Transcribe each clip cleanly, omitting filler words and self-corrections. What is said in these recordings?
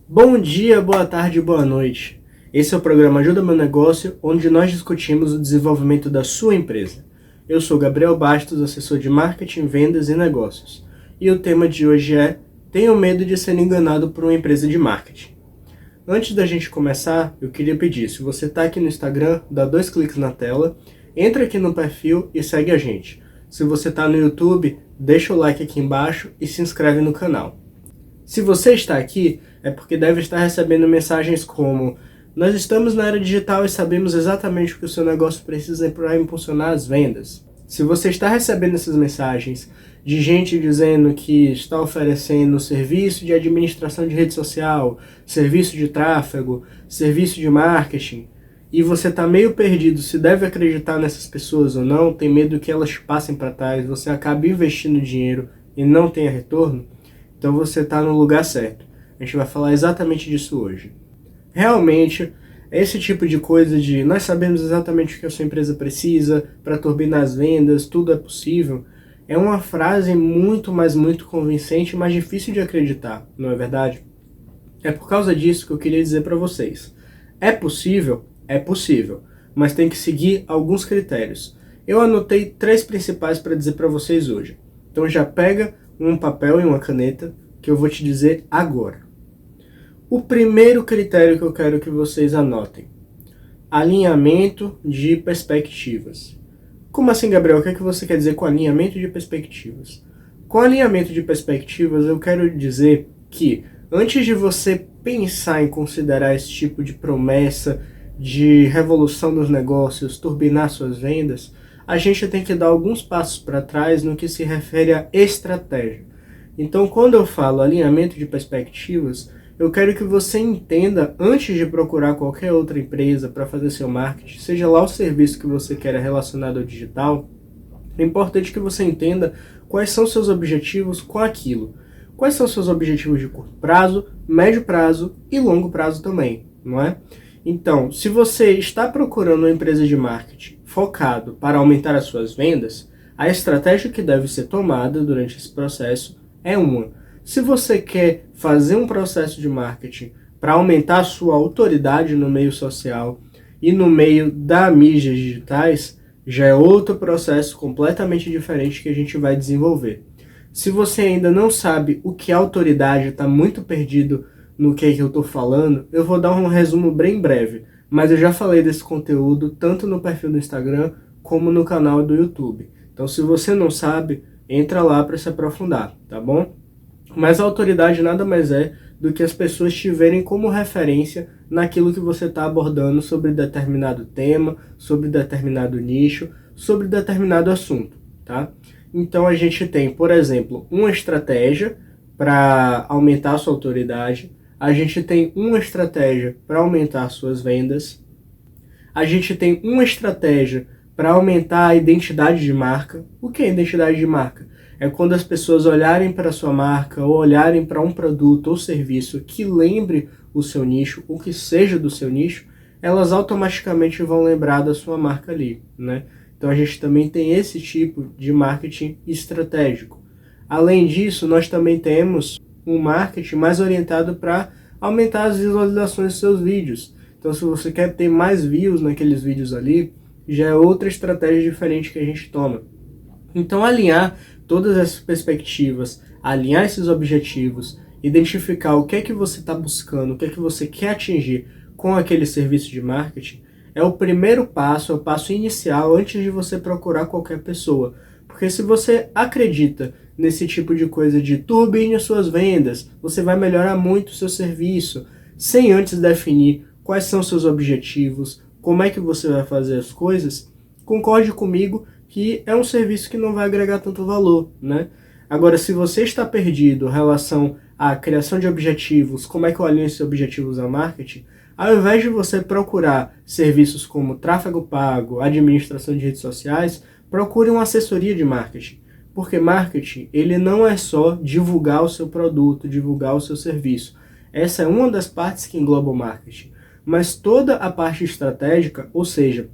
Bom dia, boa tarde, boa noite. Esse é o programa Ajuda Meu Negócio, onde nós discutimos o desenvolvimento da sua empresa. Eu sou Gabriel Bastos, assessor de marketing, vendas e negócios. E o tema de hoje é: tenho medo de ser enganado por uma empresa de marketing. Antes da gente começar, eu queria pedir, se você está aqui no Instagram, dá 2 cliques na tela, entra aqui no perfil e segue a gente. Se você está no YouTube, deixa o like aqui embaixo e se inscreve no canal. Se você está aqui, é porque deve estar recebendo mensagens como: nós estamos na era digital e sabemos exatamente o que o seu negócio precisa para impulsionar as vendas. Se você está recebendo essas mensagens de gente dizendo que está oferecendo serviço de administração de rede social, serviço de tráfego, serviço de marketing, e você está meio perdido se deve acreditar nessas pessoas ou não, tem medo que elas te passem para trás, você acabe investindo dinheiro e não tenha retorno, então você está no lugar certo. A gente vai falar exatamente disso hoje. Realmente, esse tipo de coisa de nós sabemos exatamente o que a sua empresa precisa para turbinar as vendas, tudo é possível, é uma frase muito convincente, mas difícil de acreditar, não é verdade? É por causa disso que eu queria dizer para vocês. É possível? É possível, mas tem que seguir alguns critérios. Eu anotei 3 principais para dizer para vocês hoje. Então já pega um papel e uma caneta que eu vou te dizer agora. O primeiro critério que eu quero que vocês anotem: alinhamento de perspectivas. Como assim, Gabriel? O que é que você quer dizer com alinhamento de perspectivas? Com alinhamento de perspectivas, eu quero dizer que antes de você pensar em considerar esse tipo de promessa de revolução dos negócios, turbinar suas vendas, a gente tem que dar alguns passos para trás no que se refere à estratégia. Então, quando eu falo alinhamento de perspectivas, eu quero que você entenda, antes de procurar qualquer outra empresa para fazer seu marketing, seja lá o serviço que você queira relacionado ao digital, é importante que você entenda quais são seus objetivos com aquilo. Quais são seus objetivos de curto prazo, médio prazo e longo prazo também, não é? Então, se você está procurando uma empresa de marketing focado para aumentar as suas vendas, a estratégia que deve ser tomada durante esse processo é uma. Se você quer fazer um processo de marketing para aumentar a sua autoridade no meio social e no meio das mídias digitais, já é outro processo completamente diferente que a gente vai desenvolver. Se você ainda não sabe o que é autoridade, está muito perdido no que eu estou falando, eu vou dar um resumo bem breve, mas eu já falei desse conteúdo tanto no perfil do Instagram como no canal do YouTube. Então, se você não sabe, entra lá para se aprofundar, tá bom? Mas a autoridade nada mais é do que as pessoas te verem como referência naquilo que você está abordando sobre determinado tema, sobre determinado nicho, sobre determinado assunto, tá? Então a gente tem, por exemplo, uma estratégia para aumentar a sua autoridade, a gente tem uma estratégia para aumentar suas vendas, a gente tem uma estratégia para aumentar a identidade de marca. O que é identidade de marca? É quando as pessoas olharem para a sua marca ou olharem para um produto ou serviço que lembre o seu nicho, ou que seja do seu nicho, elas automaticamente vão lembrar da sua marca ali, né? Então a gente também tem esse tipo de marketing estratégico. Além disso, nós também temos um marketing mais orientado para aumentar as visualizações dos seus vídeos. Então, se você quer ter mais views naqueles vídeos ali, já é outra estratégia diferente que a gente toma. Então, alinhar todas essas perspectivas, alinhar esses objetivos, identificar o que é que você está buscando, o que é que você quer atingir com aquele serviço de marketing, é o primeiro passo, é o passo inicial antes de você procurar qualquer pessoa. Porque se você acredita nesse tipo de coisa de turbine as suas vendas, você vai melhorar muito o seu serviço, sem antes definir quais são seus objetivos, como é que você vai fazer as coisas, concorde comigo que é um serviço que não vai agregar tanto valor, né? Agora, se você está perdido em relação à criação de objetivos, como é que eu alinho esses objetivos ao marketing, ao invés de você procurar serviços como tráfego pago, administração de redes sociais, procure uma assessoria de marketing. Porque marketing, ele não é só divulgar o seu produto, divulgar o seu serviço. Essa é uma das partes que engloba o marketing. Mas toda a parte estratégica, ou seja,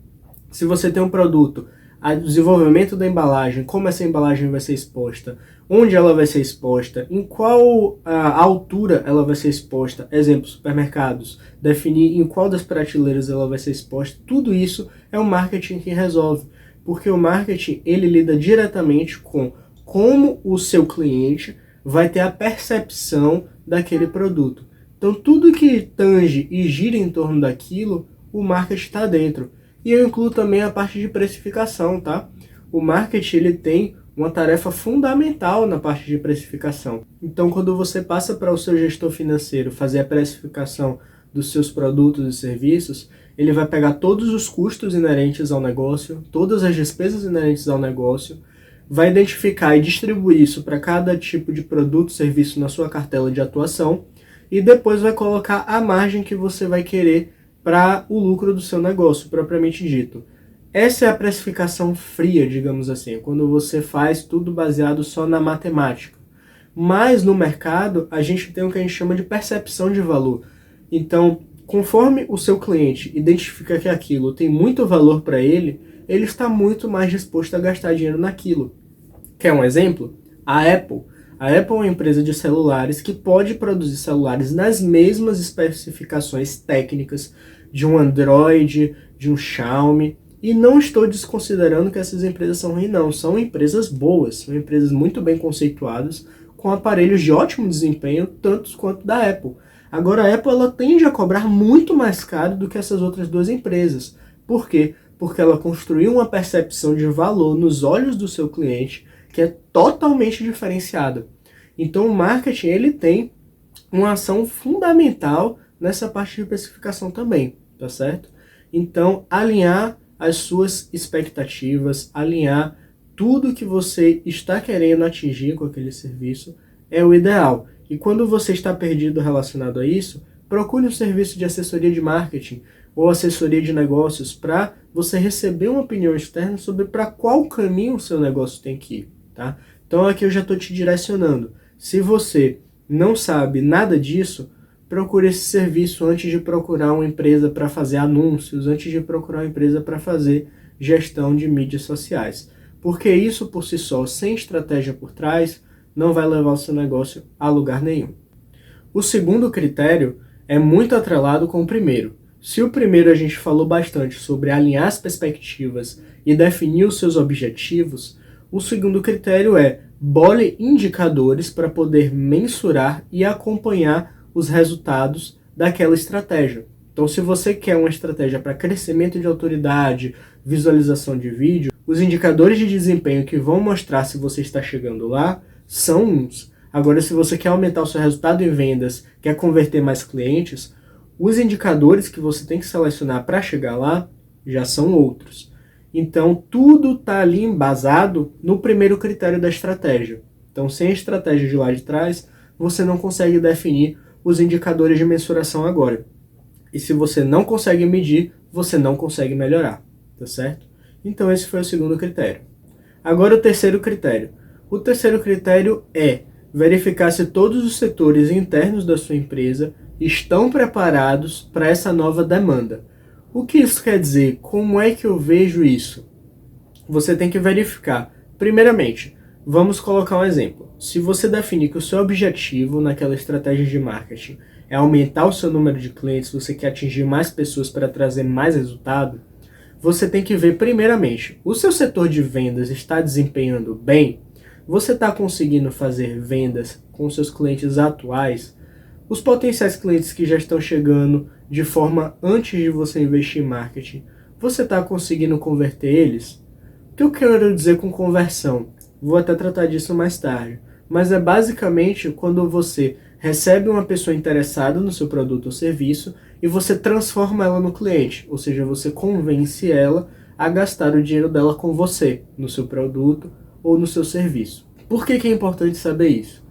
se você tem um produto, o desenvolvimento da embalagem, como essa embalagem vai ser exposta, onde ela vai ser exposta, em qual altura ela vai ser exposta, exemplo, supermercados, definir em qual das prateleiras ela vai ser exposta, tudo isso é o marketing que resolve, porque o marketing ele lida diretamente com como o seu cliente vai ter a percepção daquele produto. Então tudo que tange e gira em torno daquilo, o marketing está dentro. E eu incluo também a parte de precificação, tá? O marketing ele tem uma tarefa fundamental na parte de precificação. Então, quando você passa para o seu gestor financeiro fazer a precificação dos seus produtos e serviços, ele vai pegar todos os custos inerentes ao negócio, todas as despesas inerentes ao negócio, vai identificar e distribuir isso para cada tipo de produto e serviço na sua cartela de atuação e depois vai colocar a margem que você vai querer para o lucro do seu negócio, propriamente dito. Essa é a precificação fria, digamos assim, quando você faz tudo baseado só na matemática. Mas no mercado, a gente tem o que a gente chama de percepção de valor. Então, conforme o seu cliente identifica que aquilo tem muito valor para ele, ele está muito mais disposto a gastar dinheiro naquilo. Quer um exemplo? A Apple. A Apple é uma empresa de celulares que pode produzir celulares nas mesmas especificações técnicas de um Android, de um Xiaomi. E não estou desconsiderando que essas empresas são ruins, não. São empresas boas, são empresas muito bem conceituadas, com aparelhos de ótimo desempenho, tantos quanto da Apple. Agora a Apple ela tende a cobrar muito mais caro do que essas outras duas empresas. Por quê? Porque ela construiu uma percepção de valor nos olhos do seu cliente que é totalmente diferenciada. Então o marketing ele tem uma ação fundamental nessa parte de precificação também, tá certo? Então alinhar as suas expectativas, alinhar tudo que você está querendo atingir com aquele serviço é o ideal. E quando você está perdido relacionado a isso, procure um serviço de assessoria de marketing ou assessoria de negócios para você receber uma opinião externa sobre para qual caminho o seu negócio tem que ir, tá? Então aqui eu já estou te direcionando. Se você não sabe nada disso, procure esse serviço antes de procurar uma empresa para fazer anúncios, antes de procurar uma empresa para fazer gestão de mídias sociais. Porque isso por si só, sem estratégia por trás, não vai levar o seu negócio a lugar nenhum. O segundo critério é muito atrelado com o primeiro. Se o primeiro a gente falou bastante sobre alinhar as perspectivas e definir os seus objetivos, o segundo critério é bole indicadores para poder mensurar e acompanhar os resultados daquela estratégia. Então, se você quer uma estratégia para crescimento de autoridade, visualização de vídeo, os indicadores de desempenho que vão mostrar se você está chegando lá são uns. Agora, se você quer aumentar o seu resultado em vendas, quer converter mais clientes, os indicadores que você tem que selecionar para chegar lá já são outros. Então, tudo está ali embasado no primeiro critério da estratégia. Então, sem a estratégia de lá de trás, você não consegue definir os indicadores de mensuração agora. E se você não consegue medir, você não consegue melhorar, tá certo? Então, esse foi o segundo critério. Agora, o terceiro critério. O terceiro critério é verificar se todos os setores internos da sua empresa estão preparados para essa nova demanda. O que isso quer dizer? Como é que eu vejo isso? Você tem que verificar. Primeiramente, vamos colocar um exemplo. Se você definir que o seu objetivo naquela estratégia de marketing é aumentar o seu número de clientes, você quer atingir mais pessoas para trazer mais resultado, você tem que ver primeiramente, o seu setor de vendas está desempenhando bem? Você está conseguindo fazer vendas com seus clientes atuais? Os potenciais clientes que já estão chegando de forma antes de você investir em marketing, você está conseguindo converter eles? O que eu quero dizer com conversão? Vou até tratar disso mais tarde. Mas é basicamente quando você recebe uma pessoa interessada no seu produto ou serviço e você transforma ela no cliente. Ou seja, você convence ela a gastar o dinheiro dela com você, no seu produto ou no seu serviço. Por que é importante saber isso?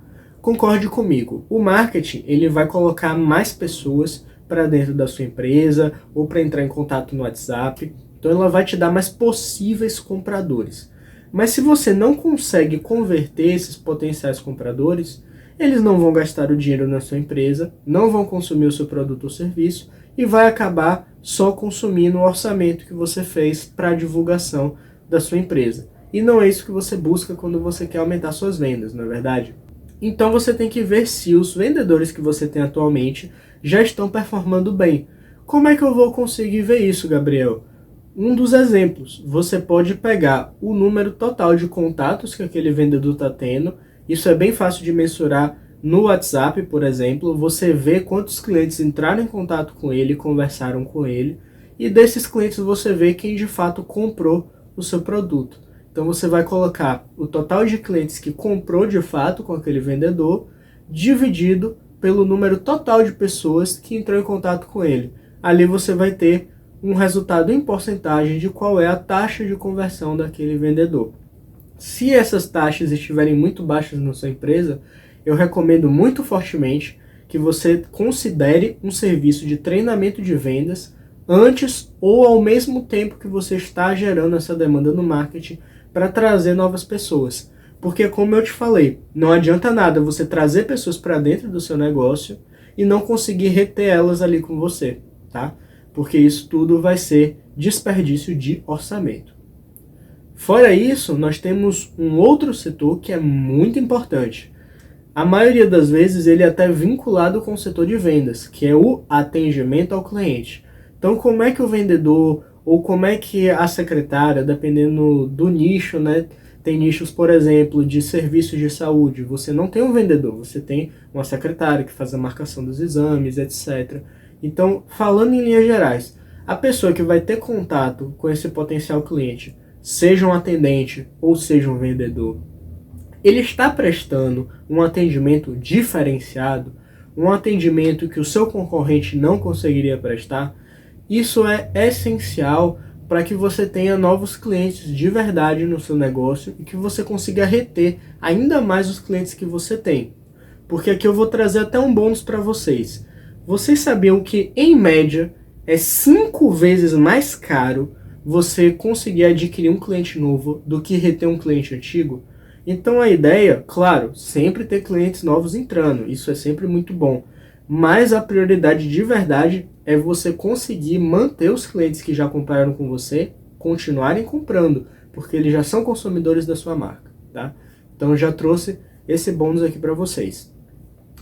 Concorde comigo, o marketing ele vai colocar mais pessoas para dentro da sua empresa ou para entrar em contato no WhatsApp, então ela vai te dar mais possíveis compradores. Mas se você não consegue converter esses potenciais compradores, eles não vão gastar o dinheiro na sua empresa, não vão consumir o seu produto ou serviço e vai acabar só consumindo o orçamento que você fez para a divulgação da sua empresa. E não é isso que você busca quando você quer aumentar suas vendas, não é verdade? Então você tem que ver se os vendedores que você tem atualmente já estão performando bem. Como é que eu vou conseguir ver isso, Gabriel? Um dos exemplos, você pode pegar o número total de contatos que aquele vendedor está tendo. Isso é bem fácil de mensurar no WhatsApp, por exemplo. Você vê quantos clientes entraram em contato com ele, conversaram com ele, e desses clientes você vê quem de fato comprou o seu produto. Então você vai colocar o total de clientes que comprou de fato com aquele vendedor, dividido pelo número total de pessoas que entrou em contato com ele. Ali você vai ter um resultado em porcentagem de qual é a taxa de conversão daquele vendedor. Se essas taxas estiverem muito baixas na sua empresa, eu recomendo muito fortemente que você considere um serviço de treinamento de vendas antes ou ao mesmo tempo que você está gerando essa demanda no marketing para trazer novas pessoas. Porque, como eu te falei, não adianta nada você trazer pessoas para dentro do seu negócio e não conseguir reter elas ali com você, tá? Porque isso tudo vai ser desperdício de orçamento. Fora isso, nós temos um outro setor que é muito importante. A maioria das vezes ele é até vinculado com o setor de vendas, que é o atendimento ao cliente. Então, como é que o vendedor ou como é que a secretária, dependendo do nicho, né? Tem nichos, por exemplo, de serviços de saúde. Você não tem um vendedor, você tem uma secretária que faz a marcação dos exames, etc. Então, falando em linhas gerais, a pessoa que vai ter contato com esse potencial cliente, seja um atendente ou seja um vendedor, ele está prestando um atendimento diferenciado, um atendimento que o seu concorrente não conseguiria prestar. Isso é essencial para que você tenha novos clientes de verdade no seu negócio e que você consiga reter ainda mais os clientes que você tem. Porque aqui eu vou trazer até um bônus para vocês. Vocês sabiam que, em média, é 5 vezes mais caro você conseguir adquirir um cliente novo do que reter um cliente antigo? Então a ideia, claro, sempre ter clientes novos entrando, isso é sempre muito bom. Mas a prioridade de verdade é você conseguir manter os clientes que já compraram com você, continuarem comprando, porque eles já são consumidores da sua marca, tá? Então eu já trouxe esse bônus aqui para vocês.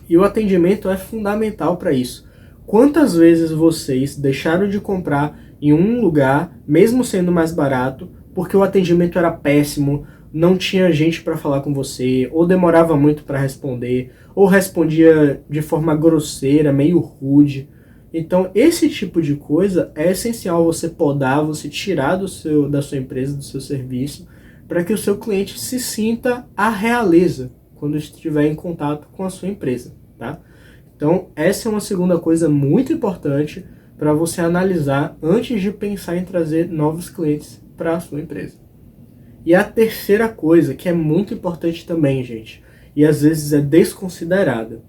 E o atendimento é fundamental para isso. Quantas vezes vocês deixaram de comprar em um lugar, mesmo sendo mais barato, porque o atendimento era péssimo, não tinha gente para falar com você, ou demorava muito para responder, ou respondia de forma grosseira, meio rude. Então, esse tipo de coisa é essencial você podar, você tirar da sua empresa, do seu serviço, para que o seu cliente se sinta a realeza quando estiver em contato com a sua empresa, tá? Então, essa é uma segunda coisa muito importante para você analisar antes de pensar em trazer novos clientes para a sua empresa. E a terceira coisa, que é muito importante também, gente, e às vezes é desconsiderada,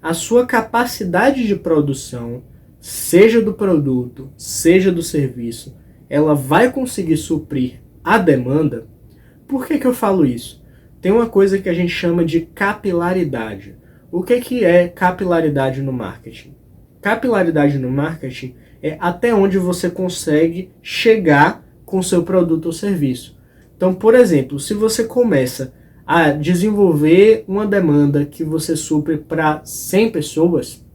a sua capacidade de produção, seja do produto, seja do serviço, ela vai conseguir suprir a demanda. Por que eu falo isso? Tem uma coisa que a gente chama de capilaridade. O que é capilaridade no marketing? Capilaridade no marketing é até onde você consegue chegar com seu produto ou serviço. Então, por exemplo, se você começa a desenvolver uma demanda que você supre para 100 pessoas,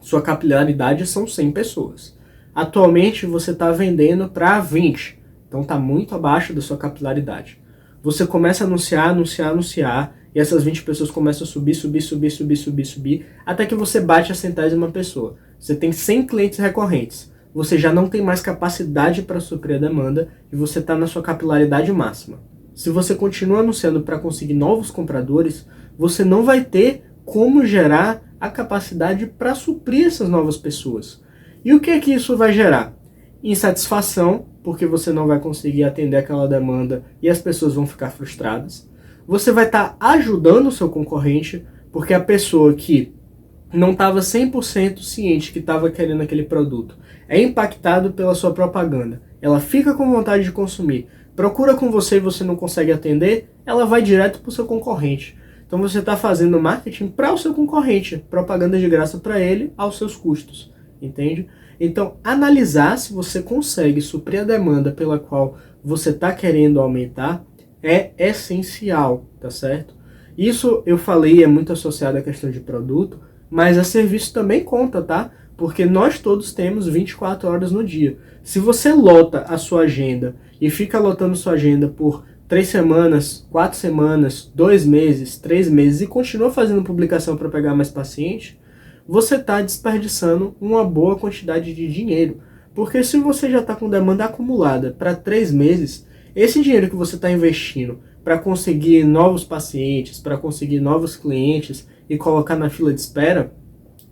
sua capilaridade são 100 pessoas. Atualmente você está vendendo para 20, então está muito abaixo da sua capilaridade. Você começa a anunciar, e essas 20 pessoas começam a subir, até que você bate a 100ª pessoa. Você tem 100 clientes recorrentes. Você já não tem mais capacidade para suprir a demanda e você está na sua capilaridade máxima. Se você continua anunciando para conseguir novos compradores, você não vai ter como gerar a capacidade para suprir essas novas pessoas. E o que é que isso vai gerar? Insatisfação, porque você não vai conseguir atender aquela demanda e as pessoas vão ficar frustradas. Você vai estar ajudando o seu concorrente, porque a pessoa que não estava 100% ciente que estava querendo aquele produto é impactado pela sua propaganda. Ela fica com vontade de consumir, procura com você e você não consegue atender, ela vai direto para o seu concorrente. Então você está fazendo marketing para o seu concorrente, propaganda de graça para ele aos seus custos. entende? Então, analisar se você consegue suprir a demanda pela qual você está querendo aumentar é essencial, tá certo? Isso eu falei é muito associado à questão de produto, mas a serviço também conta, tá? Porque nós todos temos 24 horas no dia. Se você lota a sua agenda e fica lotando sua agenda por 3 semanas, 4 semanas, 2 meses, 3 meses e continua fazendo publicação para pegar mais paciente, você está desperdiçando uma boa quantidade de dinheiro. Porque se você já está com demanda acumulada para 3 meses, esse dinheiro que você está investindo para conseguir novos pacientes, para conseguir novos clientes e colocar na fila de espera,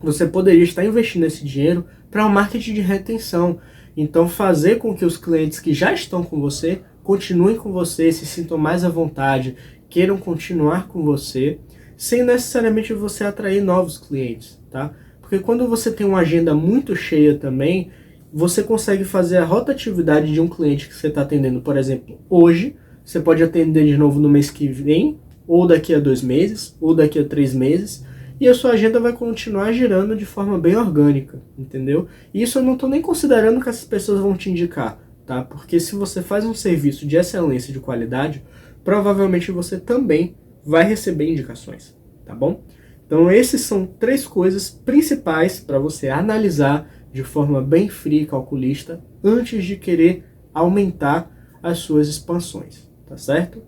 você poderia estar investindo esse dinheiro para um marketing de retenção. Então, fazer com que os clientes que já estão com você continuem com você, se sintam mais à vontade, queiram continuar com você, sem necessariamente você atrair novos clientes, tá? Porque quando você tem uma agenda muito cheia também, você consegue fazer a rotatividade de um cliente que você está atendendo, por exemplo, hoje, você pode atender de novo no mês que vem, ou daqui a 2 meses, ou daqui a 3 meses, e a sua agenda vai continuar girando de forma bem orgânica, entendeu? E isso eu não estou nem considerando que essas pessoas vão te indicar, tá? Porque se você faz um serviço de excelência e de qualidade, provavelmente você também vai receber indicações, tá bom? Então esses são 3 coisas principais para você analisar de forma bem fria e calculista antes de querer aumentar as suas expansões, tá certo?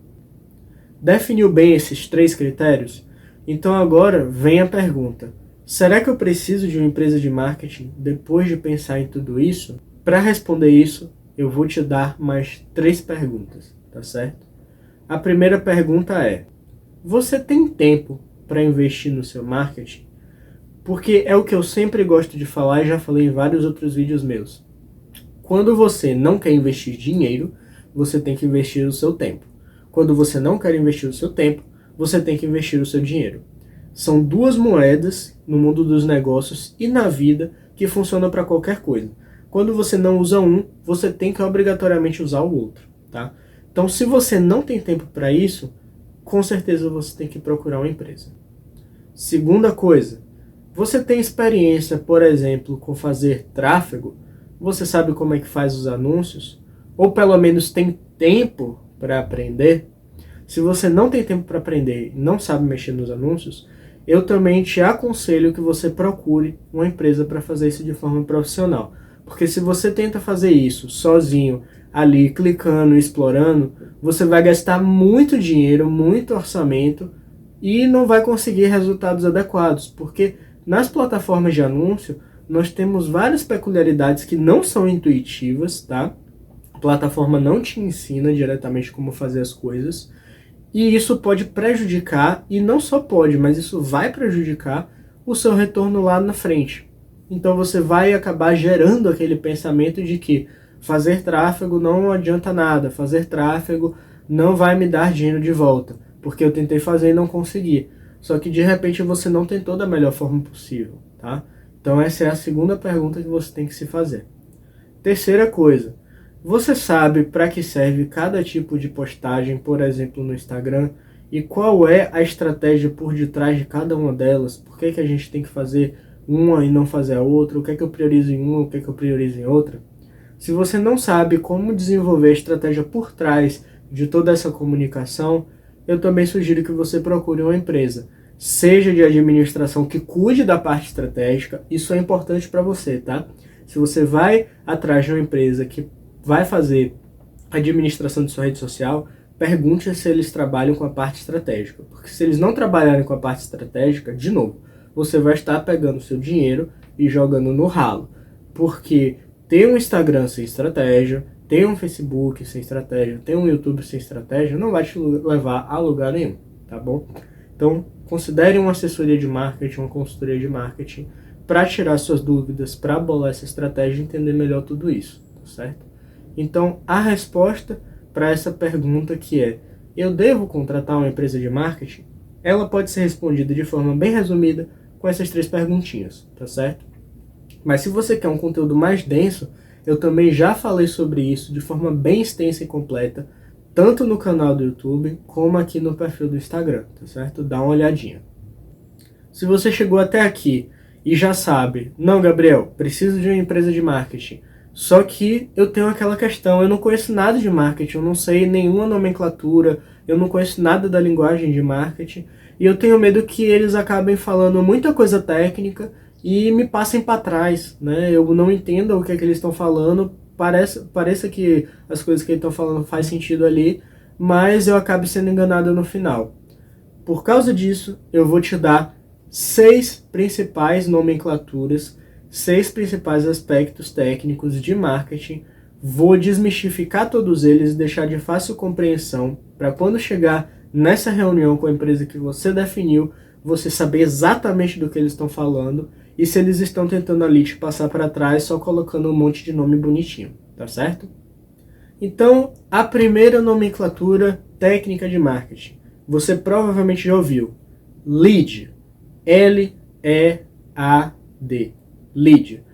Definiu bem esses 3 critérios? Então agora vem a pergunta: será que eu preciso de uma empresa de marketing depois de pensar em tudo isso? Para responder isso, eu vou te dar mais 3 perguntas, tá certo? A primeira pergunta é: você tem tempo para investir no seu marketing? Porque é o que eu sempre gosto de falar e já falei em vários outros vídeos meus. Quando você não quer investir dinheiro, você tem que investir o seu tempo. Quando você não quer investir o seu tempo, você tem que investir o seu dinheiro. São 2 moedas no mundo dos negócios e na vida que funcionam para qualquer coisa. Quando você não usa um, você tem que obrigatoriamente usar o outro, tá? Então, se você não tem tempo para isso, com certeza você tem que procurar uma empresa. Segunda coisa, você tem experiência, por exemplo, com fazer tráfego? Você sabe como é que faz os anúncios? Ou pelo menos tem tempo para aprender? Se você não tem tempo para aprender e não sabe mexer nos anúncios, eu também te aconselho que você procure uma empresa para fazer isso de forma profissional. Porque se você tenta fazer isso sozinho, ali, clicando, explorando, você vai gastar muito dinheiro, muito orçamento e não vai conseguir resultados adequados. Porque nas plataformas de anúncio, nós temos várias peculiaridades que não são intuitivas, tá? A plataforma não te ensina diretamente como fazer as coisas. E isso pode prejudicar, e não só pode, mas isso vai prejudicar o seu retorno lá na frente. Então você vai acabar gerando aquele pensamento de que fazer tráfego não adianta nada, fazer tráfego não vai me dar dinheiro de volta, porque eu tentei fazer e não consegui. Só que de repente você não tentou da melhor forma possível, tá? Então essa é a segunda pergunta que você tem que se fazer. Terceira coisa, você sabe para que serve cada tipo de postagem, por exemplo, no Instagram, e qual é a estratégia por detrás de cada uma delas? Por que a gente tem que fazer uma e não fazer a outra? O que é que eu priorizo em uma, o que é que eu priorizo em outra? Se você não sabe como desenvolver a estratégia por trás de toda essa comunicação, eu também sugiro que você procure uma empresa, seja de administração que cuide da parte estratégica. Isso é importante para você, tá? Se você vai atrás de uma empresa que vai fazer administração de sua rede social, pergunte se eles trabalham com a parte estratégica. Porque se eles não trabalharem com a parte estratégica, de novo, você vai estar pegando seu dinheiro e jogando no ralo. Porque ter um Instagram sem estratégia, ter um Facebook sem estratégia, ter um YouTube sem estratégia, não vai te levar a lugar nenhum, tá bom? Então, considere uma assessoria de marketing, uma consultoria de marketing, para tirar suas dúvidas, para bolar essa estratégia e entender melhor tudo isso, tá certo? Então, a resposta para essa pergunta que é: eu devo contratar uma empresa de marketing? Ela pode ser respondida de forma bem resumida com essas 3 perguntinhas, tá certo? Mas se você quer um conteúdo mais denso, eu também já falei sobre isso de forma bem extensa e completa, tanto no canal do YouTube como aqui no perfil do Instagram, tá certo? Dá uma olhadinha. Se você chegou até aqui e já sabe, não, Gabriel, preciso de uma empresa de marketing. Só que eu tenho aquela questão, eu não conheço nada de marketing, eu não sei nenhuma nomenclatura, eu não conheço nada da linguagem de marketing, e eu tenho medo que eles acabem falando muita coisa técnica e me passem para trás, né? Eu não entendo o que é que eles estão falando, pareça que as coisas que eles estão falando faz sentido ali, mas eu acabo sendo enganado no final. Por causa disso, eu vou te dar 6 principais nomenclaturas, 6 principais aspectos técnicos de marketing. Vou desmistificar todos eles e deixar de fácil compreensão para quando chegar nessa reunião com a empresa que você definiu, você saber exatamente do que eles estão falando e se eles estão tentando ali te passar para trás só colocando um monte de nome bonitinho, tá certo? Então, a primeira nomenclatura técnica de marketing, você provavelmente já ouviu, lead, L-E-A-D, lead.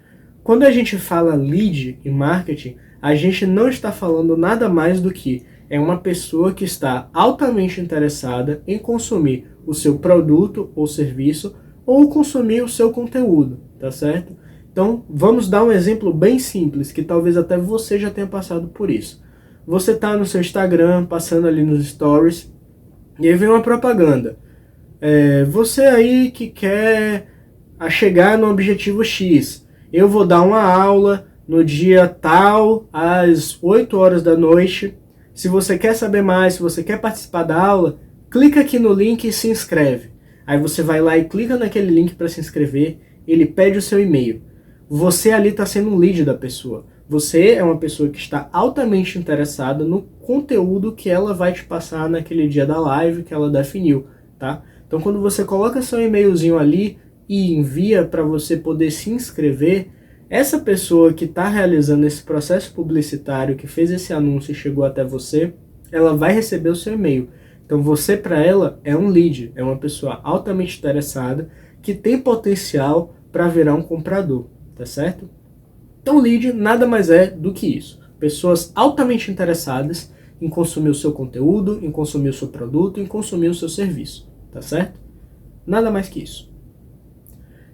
Quando a gente fala lead em marketing, a gente não está falando nada mais do que é uma pessoa que está altamente interessada em consumir o seu produto ou serviço ou consumir o seu conteúdo, tá certo? Então, vamos dar um exemplo bem simples, que talvez até você já tenha passado por isso. Você está no seu Instagram, passando ali nos stories, e aí vem uma propaganda. Você aí que quer chegar no objetivo X, eu vou dar uma aula no dia tal, às 8 horas da noite. Se você quer saber mais, se você quer participar da aula, clica aqui no link e se inscreve. Aí você vai lá e clica naquele link para se inscrever, ele pede o seu e-mail. Você ali está sendo um lead da pessoa. Você é uma pessoa que está altamente interessada no conteúdo que ela vai te passar naquele dia da live que ela definiu, tá? Então quando você coloca seu e-mailzinho ali e envia para você poder se inscrever, essa pessoa que está realizando esse processo publicitário, que fez esse anúncio e chegou até você, ela vai receber o seu e-mail. Então você para ela é um lead, é uma pessoa altamente interessada que tem potencial para virar um comprador, tá certo? Então lead nada mais é do que isso. Pessoas altamente interessadas em consumir o seu conteúdo, em consumir o seu produto, em consumir o seu serviço, tá certo? Nada mais que isso.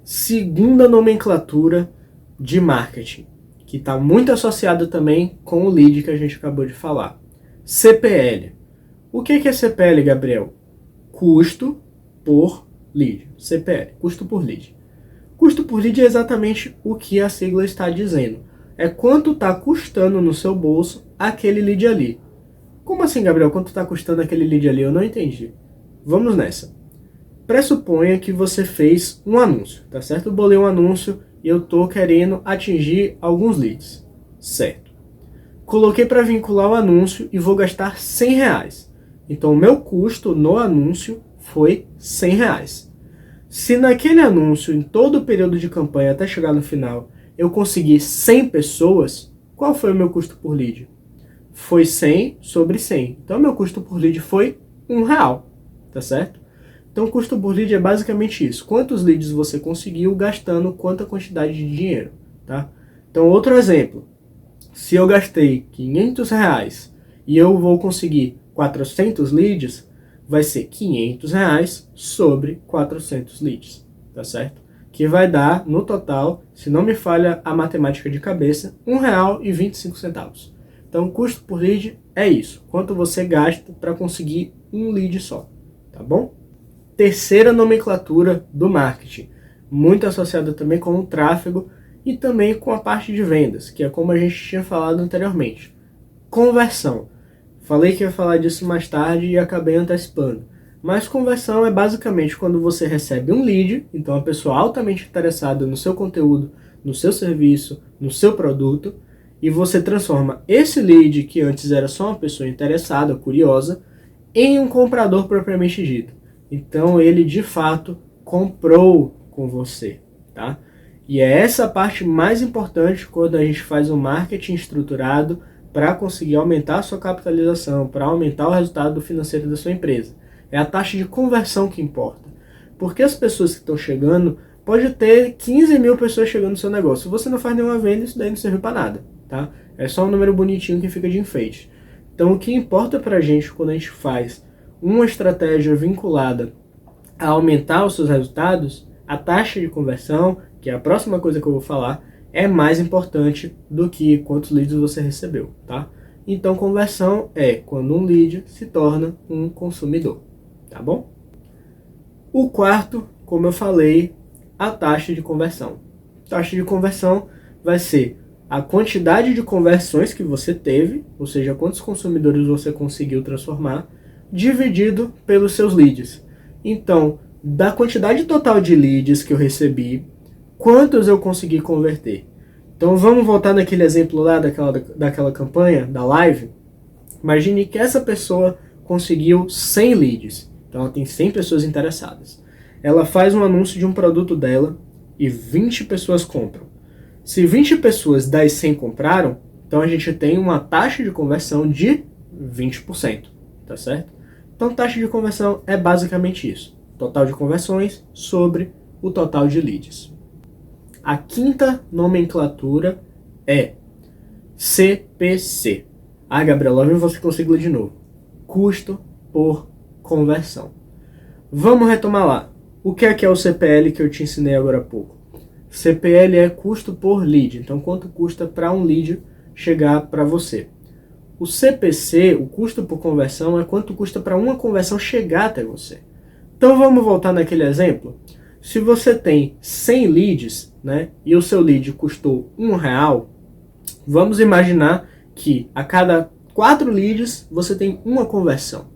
Segunda nomenclatura de marketing, que está muito associado também com o lead que a gente acabou de falar. CPL. O que é CPL, Gabriel? Custo por lead. CPL, custo por lead. Custo por lead é exatamente o que a sigla está dizendo. É quanto está custando no seu bolso aquele lead ali. Como assim, Gabriel? Quanto está custando aquele lead ali? Eu não entendi. Vamos nessa. Pressuponha que você fez um anúncio, tá certo? Eu bolei um anúncio e eu estou querendo atingir alguns leads. Certo. Coloquei para vincular o anúncio e vou gastar R$100. Então o meu custo no anúncio foi R$100. Se naquele anúncio, em todo o período de campanha até chegar no final, eu conseguir 100 pessoas, qual foi o meu custo por lead? Foi 100 sobre 100. Então meu custo por lead foi R$1, tá certo? Então o custo por lead é basicamente isso. Quantos leads você conseguiu gastando quanta quantidade de dinheiro, tá? Então outro exemplo. Se eu gastei R$500 e eu vou conseguir 400 leads, vai ser R$500 sobre 400 leads, tá certo? Que vai dar, no total, se não me falha a matemática de cabeça, R$1,25. Então, o custo por lead é isso. Quanto você gasta para conseguir um lead só, tá bom? Terceira nomenclatura do marketing, muito associada também com o tráfego e também com a parte de vendas, que é como a gente tinha falado anteriormente. Conversão. Falei que ia falar disso mais tarde e acabei antecipando. Mas conversão é basicamente quando você recebe um lead, então uma pessoa altamente interessada no seu conteúdo, no seu serviço, no seu produto, e você transforma esse lead, que antes era só uma pessoa interessada, curiosa, em um comprador propriamente dito. Então ele de fato comprou com você, tá? E é essa parte mais importante quando a gente faz um marketing estruturado para conseguir aumentar a sua capitalização, para aumentar o resultado financeiro da sua empresa. É a taxa de conversão que importa. Porque as pessoas que estão chegando, pode ter 15 mil pessoas chegando no seu negócio. Se você não faz nenhuma venda, isso daí não serve para nada, tá? É só um número bonitinho que fica de enfeite. Então o que importa para a gente quando a gente faz uma estratégia vinculada a aumentar os seus resultados a taxa de conversão, que é a próxima coisa que eu vou falar, é mais importante do que quantos leads você recebeu, tá? Então, conversão é quando um lead se torna um consumidor, tá bom? O quarto, como eu falei, a taxa de conversão. Taxa de conversão vai ser a quantidade de conversões que você teve, ou seja, quantos consumidores você conseguiu transformar, dividido pelos seus leads. Então, da quantidade total de leads que eu recebi, quantos eu consegui converter? Então vamos voltar naquele exemplo lá daquela campanha, da live. Imagine que essa pessoa conseguiu 100 leads. Então ela tem 100 pessoas interessadas. Ela faz um anúncio de um produto dela e 20 pessoas compram. Se 20 pessoas das 100 compraram, então a gente tem uma taxa de conversão de 20%, tá certo? Então taxa de conversão é basicamente isso. Total de conversões sobre o total de leads. A quinta nomenclatura é CPC. Ah, Gabriel, lá vem você com a sigla de novo. Custo por conversão. Vamos retomar lá. O que é o CPL que eu te ensinei agora há pouco? CPL é custo por lead. Então, quanto custa para um lead chegar para você? O CPC, o custo por conversão, é quanto custa para uma conversão chegar até você. Então, vamos voltar naquele exemplo? Se você tem 100 leads, né, e o seu lead custou R$1, vamos imaginar que a cada 4 leads você tem uma conversão.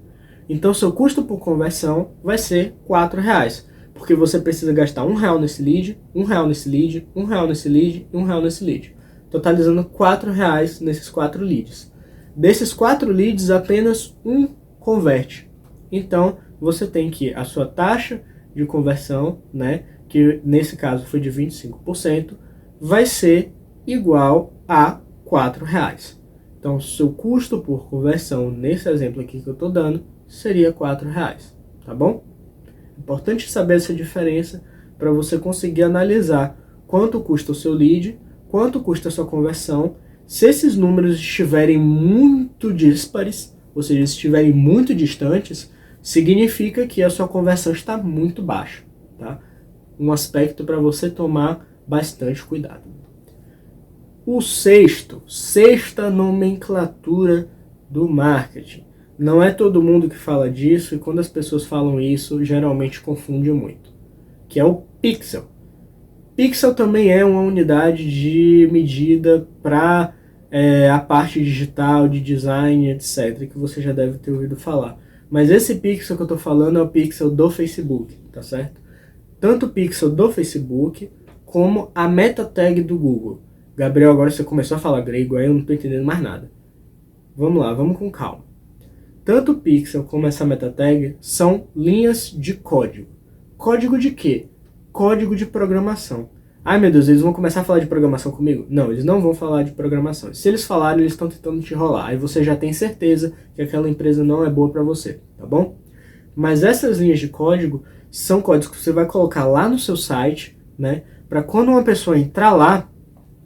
Então seu custo por conversão vai ser R$4, porque você precisa gastar R$1 nesse lead, R$1 nesse lead, R$1 nesse lead e R$1 nesse lead, totalizando R$4 nesses 4 leads. Desses 4 leads, apenas um converte. Então você tem que a sua taxa de conversão, né, que nesse caso foi de 25%, vai ser igual a R$4. Então, seu custo por conversão, nesse exemplo aqui que eu estou dando, seria R$4, tá bom? Importante saber essa diferença para você conseguir analisar quanto custa o seu lead, quanto custa a sua conversão. Se esses números estiverem muito díspares, ou seja, estiverem muito distantes, significa que a sua conversão está muito baixa, tá? Um aspecto para você tomar bastante cuidado. O sexta nomenclatura do marketing. Não é todo mundo que fala disso, e quando as pessoas falam isso, geralmente confunde muito, que é o pixel. Pixel também é uma unidade de medida para a parte digital, de design, etc., que você já deve ter ouvido falar. Mas esse pixel que eu estou falando é o pixel do Facebook, tá certo? Tanto o pixel do Facebook, como a meta tag do Google. Gabriel, agora você começou a falar grego, aí eu não estou entendendo mais nada. Vamos lá, vamos com calma. Tanto o pixel como essa meta tag são linhas de código. Código de quê? Código de programação. Ai meu Deus, eles vão começar a falar de programação comigo? Não, eles não vão falar de programação. Se eles falarem, eles estão tentando te enrolar. Aí você já tem certeza que aquela empresa não é boa para você, tá bom? Mas essas linhas de código são códigos que você vai colocar lá no seu site, né? Para quando uma pessoa entrar lá,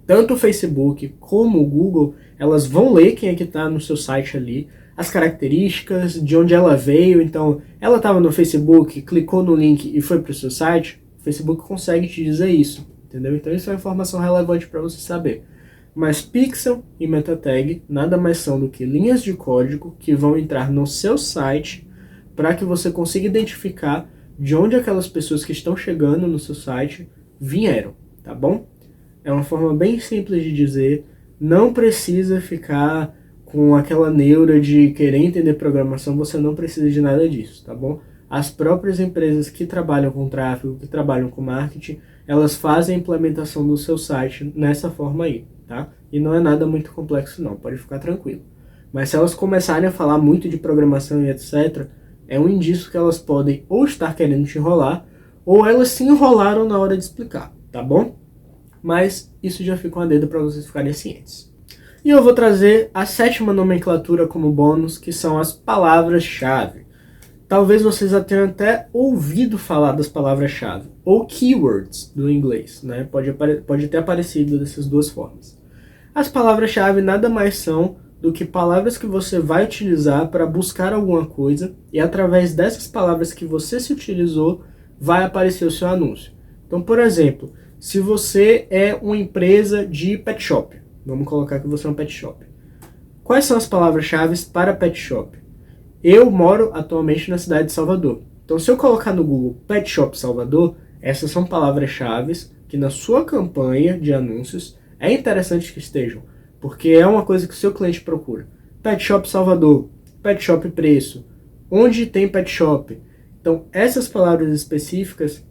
tanto o Facebook como o Google, elas vão ler quem é que está no seu site ali, as características, de onde ela veio. Então, ela estava no Facebook, clicou no link e foi para o seu site, o Facebook consegue te dizer isso. Entendeu? Então isso é uma informação relevante para você saber. Mas pixel e meta tag nada mais são do que linhas de código que vão entrar no seu site para que você consiga identificar de onde aquelas pessoas que estão chegando no seu site vieram, tá bom? É uma forma bem simples de dizer, não precisa ficar com aquela neura de querer entender programação, você não precisa de nada disso, tá bom? As próprias empresas que trabalham com tráfego, que trabalham com marketing, elas fazem a implementação do seu site nessa forma aí, tá? E não é nada muito complexo não, pode ficar tranquilo. Mas se elas começarem a falar muito de programação e etc., é um indício que elas podem ou estar querendo te enrolar, ou elas se enrolaram na hora de explicar, tá bom? Mas isso já fica uma dedo para vocês ficarem cientes. E eu vou trazer a sétima nomenclatura como bônus, que são as palavras-chave. Talvez vocês já tenham até ouvido falar das palavras-chave, ou keywords do inglês, né? Pode ter aparecido dessas duas formas. As palavras-chave nada mais são do que palavras que você vai utilizar para buscar alguma coisa, e através dessas palavras que você se utilizou, vai aparecer o seu anúncio. Então, por exemplo, se você é uma empresa de pet shop, vamos colocar que você é um pet shop. Quais são as palavras-chave para pet shop? Eu moro atualmente na cidade de Salvador. Então, se eu colocar no Google Pet Shop Salvador, essas são palavras-chave que na sua campanha de anúncios é interessante que estejam, porque é uma coisa que o seu cliente procura. Pet Shop Salvador, Pet Shop Preço, onde tem pet shop. Então, essas palavras específicas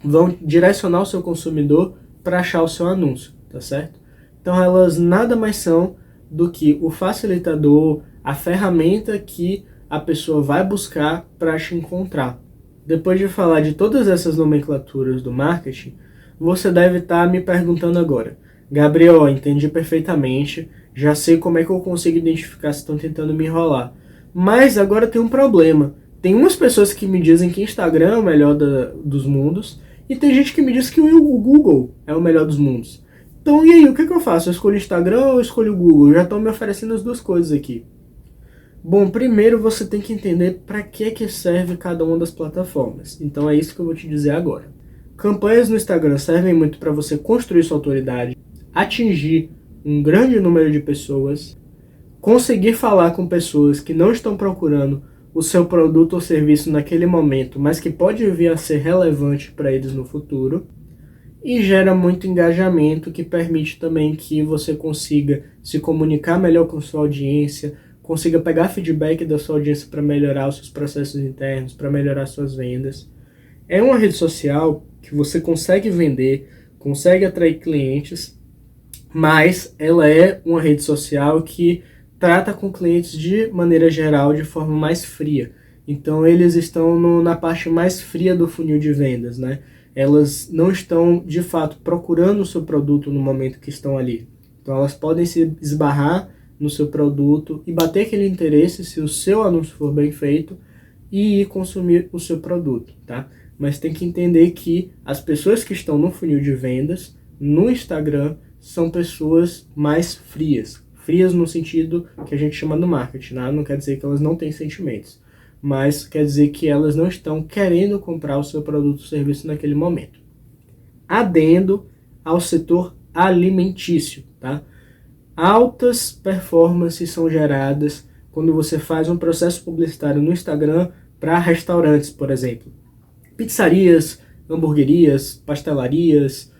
vão direcionar o seu consumidor para achar o seu anúncio, tá certo? Então, elas nada mais são do que o facilitador, a ferramenta que a pessoa vai buscar para te encontrar. Depois de falar de todas essas nomenclaturas do marketing, você deve estar me perguntando agora: Gabriel, entendi perfeitamente, já sei como é que eu consigo identificar se estão tentando me enrolar. Mas agora tem um problema. Tem umas pessoas que me dizem que Instagram é o melhor dos mundos, e tem gente que me diz que o Google é o melhor dos mundos. Então, e aí, o que eu faço? Eu escolho o Instagram ou eu escolho o Google? Já estão me oferecendo as duas coisas aqui. Bom, primeiro você tem que entender para que serve cada uma das plataformas. Então é isso que eu vou te dizer agora. Campanhas no Instagram servem muito para você construir sua autoridade, atingir um grande número de pessoas, conseguir falar com pessoas que não estão procurando o seu produto ou serviço naquele momento, mas que pode vir a ser relevante para eles no futuro, e gera muito engajamento, que permite também que você consiga se comunicar melhor com sua audiência, consiga pegar feedback da sua audiência para melhorar os seus processos internos, para melhorar suas vendas. É uma rede social que você consegue vender, consegue atrair clientes, mas ela é uma rede social que trata com clientes de maneira geral de forma mais fria. Então eles estão na parte mais fria do funil de vendas, né? Elas não estão de fato procurando o seu produto no momento que estão ali. Então elas podem se esbarrar no seu produto e bater aquele interesse se o seu anúncio for bem feito e ir consumir o seu produto, tá? Mas tem que entender que as pessoas que estão no funil de vendas, no Instagram, são pessoas mais frias. Frias no sentido que a gente chama no marketing, né? Não quer dizer que elas não têm sentimentos, mas quer dizer que elas não estão querendo comprar o seu produto ou serviço naquele momento. Adendo ao setor alimentício, tá? Altas performances são geradas quando você faz um processo publicitário no Instagram para restaurantes, por exemplo. Pizzarias, hamburguerias, pastelarias,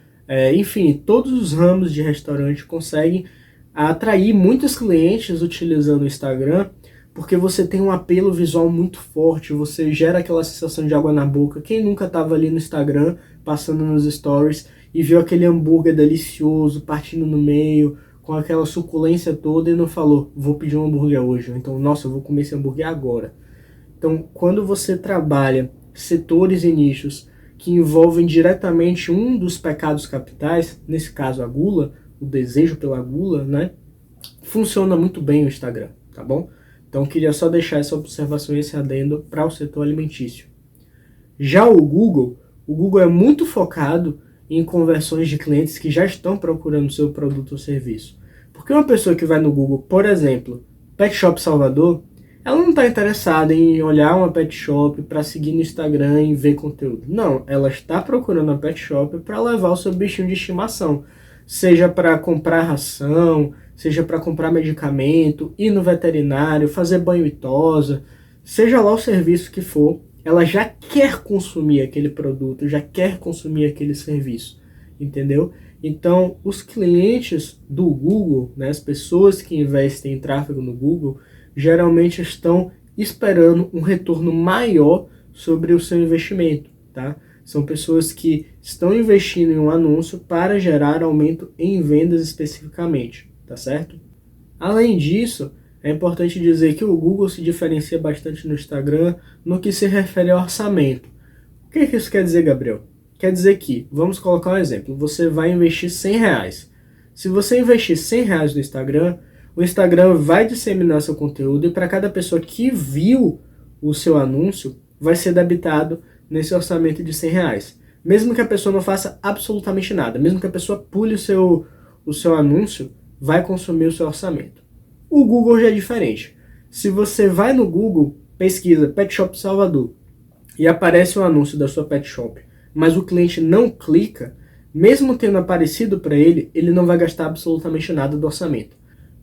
enfim, todos os ramos de restaurante conseguem atrair muitos clientes utilizando o Instagram, porque você tem um apelo visual muito forte, você gera aquela sensação de água na boca. Quem nunca estava ali no Instagram, passando nos stories, e viu aquele hambúrguer delicioso, partindo no meio, com aquela suculência toda, e não falou, vou pedir um hambúrguer hoje, então, nossa, eu vou comer esse hambúrguer agora. Então, quando você trabalha setores e nichos que envolvem diretamente um dos pecados capitais, nesse caso a gula, o desejo pela gula, né? Funciona muito bem o Instagram, tá bom? Então, queria só deixar essa observação e esse adendo para o setor alimentício. Já o Google é muito focado em conversões de clientes que já estão procurando seu produto ou serviço. Porque uma pessoa que vai no Google, por exemplo, Pet Shop Salvador, ela não está interessada em olhar uma pet shop para seguir no Instagram e ver conteúdo. Não, ela está procurando uma pet shop para levar o seu bichinho de estimação. Seja para comprar ração, seja para comprar medicamento, ir no veterinário, fazer banho e tosa, seja lá o serviço que for, ela já quer consumir aquele produto, já quer consumir aquele serviço, entendeu? Então, os clientes do Google, né, as pessoas que investem em tráfego no Google, geralmente estão esperando um retorno maior sobre o seu investimento, tá? São pessoas que estão investindo em um anúncio para gerar aumento em vendas especificamente, tá certo? Além disso, é importante dizer que o Google se diferencia bastante no Instagram no que se refere ao orçamento. O que isso quer dizer, Gabriel? Quer dizer que, vamos colocar um exemplo, você vai investir R$100. Se você investir R$100 no Instagram, o Instagram vai disseminar seu conteúdo e para cada pessoa que viu o seu anúncio, vai ser debitado nesse orçamento de R$100. Mesmo que a pessoa não faça absolutamente nada, mesmo que a pessoa pule o seu anúncio, vai consumir o seu orçamento. O Google já é diferente. Se você vai no Google, pesquisa Pet Shop Salvador e aparece um anúncio da sua pet shop mas o cliente não clica, mesmo tendo aparecido para ele, ele não vai gastar absolutamente nada do orçamento.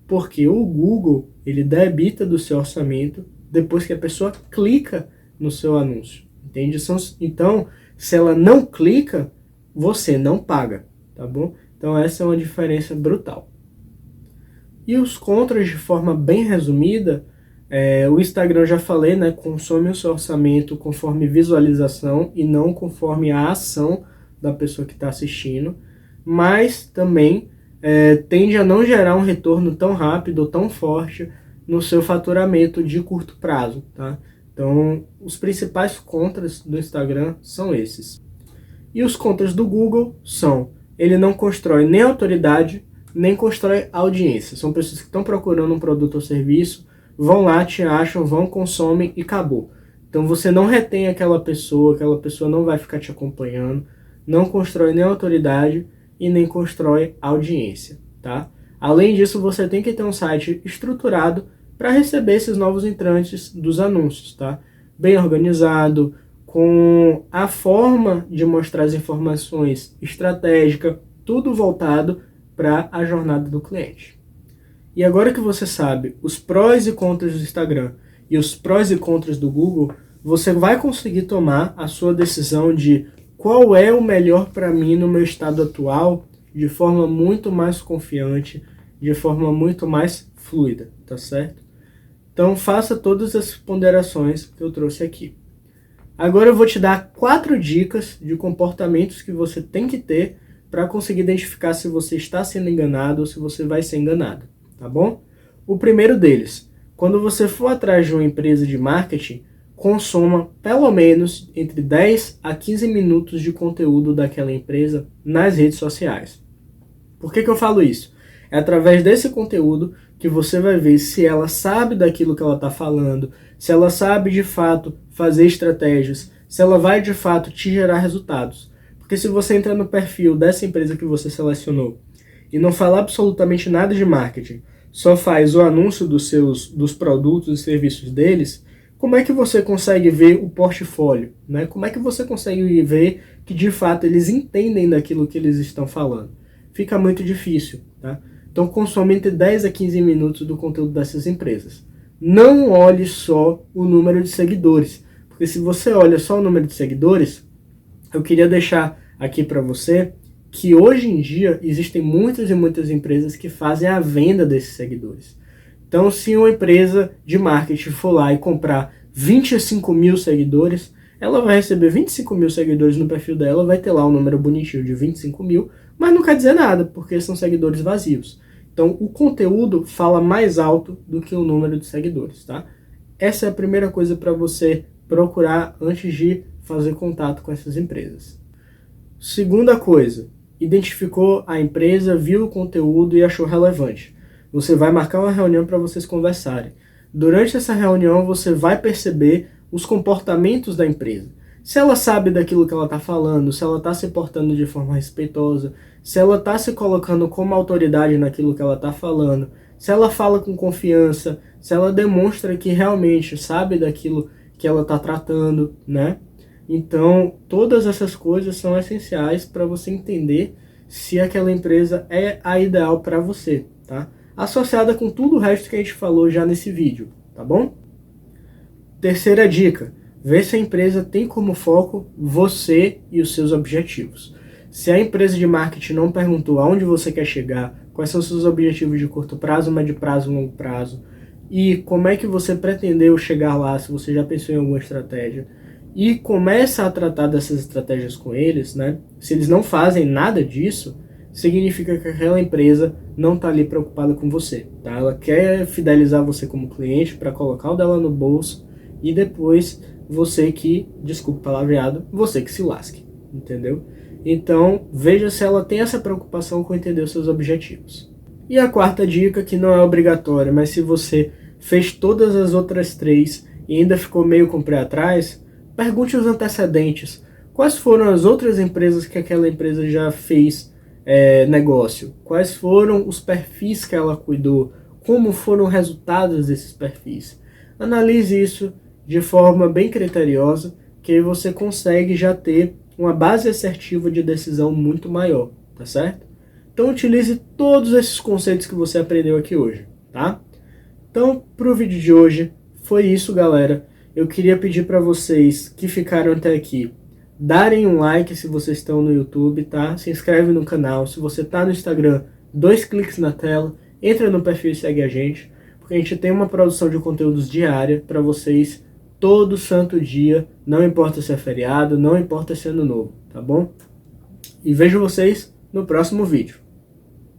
Porque o Google, ele debita do seu orçamento depois que a pessoa clica no seu anúncio. Entende? Então, se ela não clica, você não paga, tá bom? Então essa é uma diferença brutal. E os contras, de forma bem resumida, o Instagram, já falei, né, consome o seu orçamento conforme visualização e não conforme a ação da pessoa que está assistindo, mas também tende a não gerar um retorno tão rápido ou tão forte no seu faturamento de curto prazo, tá? Então, os principais contras do Instagram são esses. E os contras do Google são: ele não constrói nem autoridade, nem constrói audiência. São pessoas que estão procurando um produto ou serviço, vão lá, te acham, vão, consomem e acabou. Então você não retém aquela pessoa não vai ficar te acompanhando, não constrói nem autoridade e nem constrói audiência, tá? Além disso, você tem que ter um site estruturado para receber esses novos entrantes dos anúncios, tá? Bem organizado, com a forma de mostrar as informações estratégica, tudo voltado para a jornada do cliente. E agora que você sabe os prós e contras do Instagram e os prós e contras do Google, você vai conseguir tomar a sua decisão de qual é o melhor para mim no meu estado atual, de forma muito mais confiante, de forma muito mais fluida, tá certo? Então faça todas as ponderações que eu trouxe aqui. Agora eu vou te dar 4 dicas de comportamentos que você tem que ter para conseguir identificar se você está sendo enganado ou se você vai ser enganado, tá bom? O primeiro deles: quando você for atrás de uma empresa de marketing, consuma pelo menos entre 10 a 15 minutos de conteúdo daquela empresa nas redes sociais. Por que eu falo isso? É através desse conteúdo que você vai ver se ela sabe daquilo que ela está falando, se ela sabe de fato fazer estratégias, se ela vai de fato te gerar resultados. Porque se você entrar no perfil dessa empresa que você selecionou e não falar absolutamente nada de marketing, só faz o anúncio dos produtos e serviços deles, como é que você consegue ver o portfólio, né? Como é que você consegue ver que de fato eles entendem daquilo que eles estão falando? Fica muito difícil, tá? Então consome entre 10 a 15 minutos do conteúdo dessas empresas. Não olhe só o número de seguidores, porque se você olha só o número de seguidores, eu queria deixar aqui para você que hoje em dia existem muitas e muitas empresas que fazem a venda desses seguidores. Então, se uma empresa de marketing for lá e comprar 25 mil seguidores, ela vai receber 25 mil seguidores no perfil dela, vai ter lá um número bonitinho de 25 mil, mas não quer dizer nada, porque são seguidores vazios. Então, o conteúdo fala mais alto do que o número de seguidores, tá? Essa é a primeira coisa para você procurar antes de fazer contato com essas empresas. Segunda coisa: identificou a empresa, viu o conteúdo e achou relevante. Você vai marcar uma reunião para vocês conversarem. Durante essa reunião, você vai perceber os comportamentos da empresa. Se ela sabe daquilo que ela está falando, se ela está se portando de forma respeitosa, se ela está se colocando como autoridade naquilo que ela está falando, se ela fala com confiança, se ela demonstra que realmente sabe daquilo que ela está tratando, né? Então, todas essas coisas são essenciais para você entender se aquela empresa é a ideal para você, tá? Associada com tudo o resto que a gente falou já nesse vídeo, tá bom? Terceira dica: vê se a empresa tem como foco você e os seus objetivos. Se a empresa de marketing não perguntou aonde você quer chegar, quais são os seus objetivos de curto prazo, médio prazo e longo prazo, e como é que você pretendeu chegar lá, se você já pensou em alguma estratégia, e começa a tratar dessas estratégias com eles, né? Se eles não fazem nada disso, significa que aquela empresa não está ali preocupada com você, tá? Ela quer fidelizar você como cliente para colocar o dela no bolso e depois você que, desculpa o palavreado, você que se lasque, entendeu? Então, veja se ela tem essa preocupação com entender os seus objetivos. E a quarta dica, que não é obrigatória, mas se você fez todas as outras 3 e ainda ficou meio com o pé atrás, pergunte os antecedentes. Quais foram as outras empresas que aquela empresa já fez negócio? Quais foram os perfis que ela cuidou? Como foram os resultados desses perfis? Analise isso de forma bem criteriosa, que aí você consegue já ter uma base assertiva de decisão muito maior, tá certo? Então utilize todos esses conceitos que você aprendeu aqui hoje, tá? Então, para o vídeo de hoje, foi isso, galera. Eu queria pedir para vocês que ficaram até aqui, darem um like se vocês estão no YouTube, tá? Se inscreve no canal. Se você tá no Instagram, 2 cliques na tela, entra no perfil e segue a gente, porque a gente tem uma produção de conteúdos diária para vocês todo santo dia, não importa se é feriado, não importa se é ano novo, tá bom? E vejo vocês no próximo vídeo.